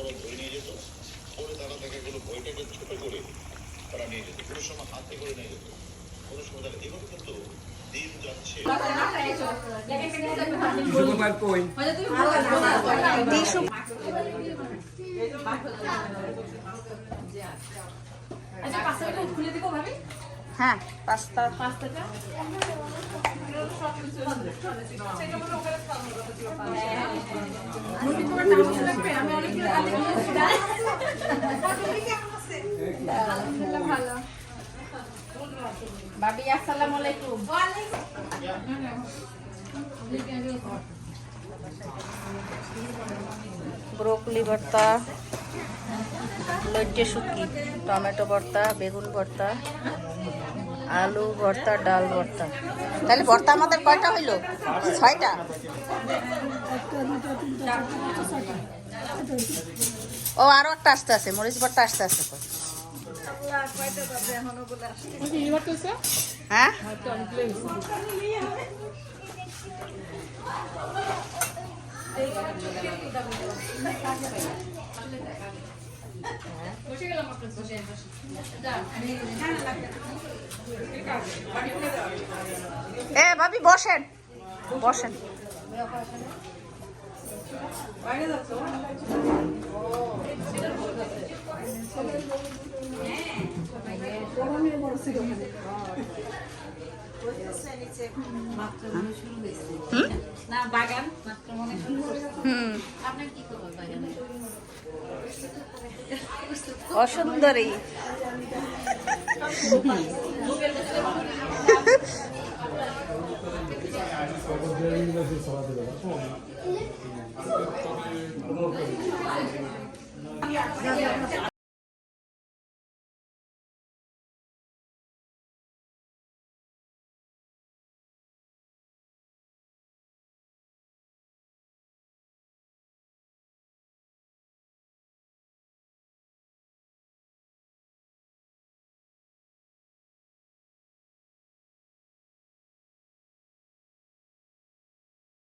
বড় বই নিয়ে যেত, পরে তারা দেখা গেলো বইটাকে ছোট করে তারা নিয়ে যেত, কোনো সময় হাতে করে নিয়ে যেত, কোনো সময় তারা এভাবে কিন্তু দিন যাচ্ছে। হ্যাঁ, পাস্তা ভাবি আসসালামু আলাইকুম। ব্রোকলি ভর্তা, লইট্টে শুটকি, টমেটো ভর্তা, বেগুন ভর্তা, আলু ভর্তা, ডাল ভর্তা। তাহলে ভর্তা আমাদের কয়টা হইল? 6টা। ও আরো একটা আসতে আছে, মরিচ ভর্তা আসতে আছে তো। হ্যাঁ, এ ভাবি বসেন বসেন। অসুন্দরী